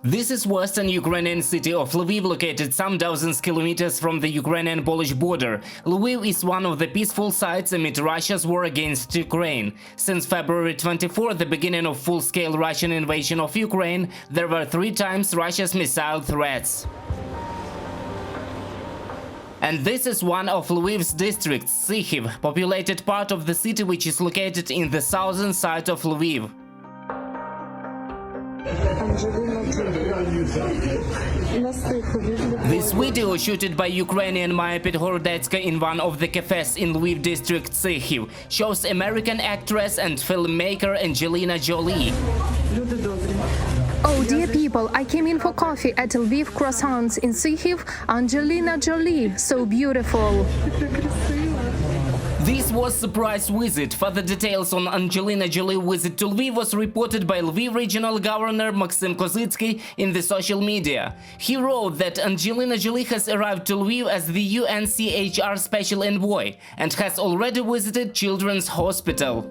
This is western Ukrainian city of Lviv, located some dozens kilometers from the Ukrainian-Polish border. Lviv is one of the peaceful sites amid Russia's war against Ukraine. Since February 24, the beginning of full-scale Russian invasion of Ukraine, there were 3 times Russia's missile threats. And this is one of Lviv's districts, Sychiv, populated part of the city which is located in the southern side of Lviv. This video, shot by Ukrainian Maya Підгородецька in one of the cafes in Lviv district Sychiv, shows American actress and filmmaker Angelina Jolie. Oh, dear people, I came in for coffee at Lviv Croissants in Sychiv. Angelina Jolie, so beautiful. This was a surprise visit. Further details on Angelina Jolie visit to Lviv was reported by Lviv regional governor Maxim Kozitsky in the social media. He wrote that Angelina Jolie has arrived to Lviv as the UNCHR special envoy and has already visited Children's Hospital.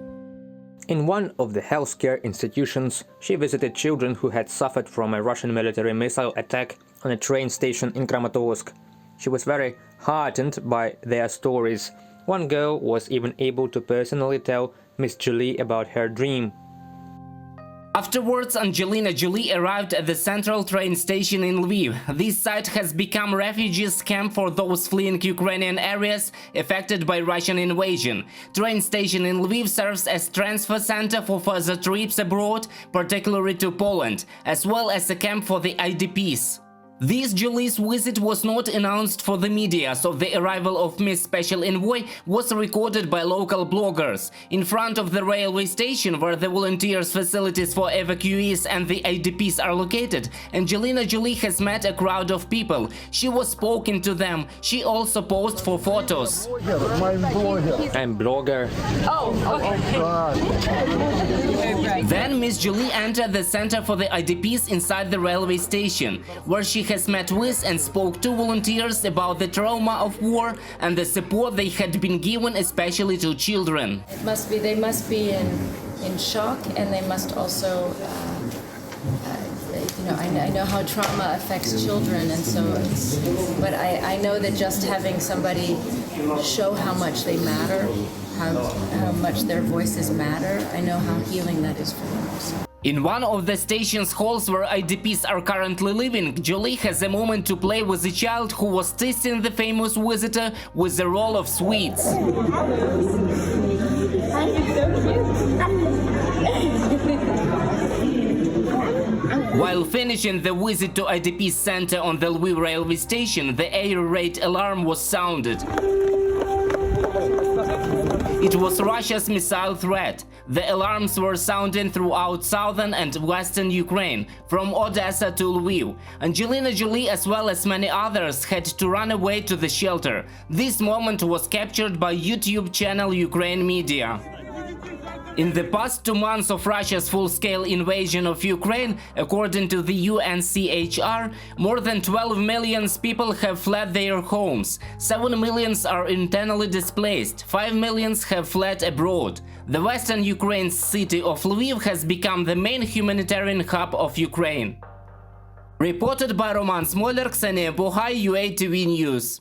In one of the healthcare institutions, she visited children who had suffered from a Russian military missile attack on a train station in Kramatorsk. She was very heartened by their stories. One girl was even able to personally tell Miss Jolie about her dream. Afterwards, Angelina Jolie arrived at the central train station in Lviv. This site has become refugees camp for those fleeing Ukrainian areas affected by Russian invasion. Train station in Lviv serves as transfer center for further trips abroad, particularly to Poland, as well as a camp for the IDPs. This Jolie's visit was not announced for the media, so the arrival of Miss Special Envoy was recorded by local bloggers. In front of the railway station, where the volunteers' facilities for evacuees and the IDPs are located, Angelina Jolie has met a crowd of people. She was spoken to them. She also posed for photos. I'm blogger. Then Miss Jolie entered the center for the IDPs inside the railway station, where she has met with and spoke to volunteers about the trauma of war and the support they had been given, especially to children. They must be in shock, and they must also, I know how trauma affects children, and so but I know that just having somebody show how much they matter, how much their voices matter, I know how healing that is for them also. In one of the station's halls where IDPs are currently living, Jolie has a moment to play with a child who was tasting the famous visitor with a roll of sweets. While finishing the visit to IDP center on the Lviv railway station, the air raid alarm was sounded. It was Russia's missile threat. The alarms were sounding throughout southern and western Ukraine, from Odessa to Lviv. Angelina Jolie, as well as many others, had to run away to the shelter. This moment was captured by YouTube channel Ukraine Media. In the past 2 months of Russia's full-scale invasion of Ukraine, according to the UNCHR, more than 12 million people have fled their homes, 7 million are internally displaced, 5 million have fled abroad. The western Ukraine's city of Lviv has become the main humanitarian hub of Ukraine. Reported by Roman Smoler, Ksenia Buhai, UATV News.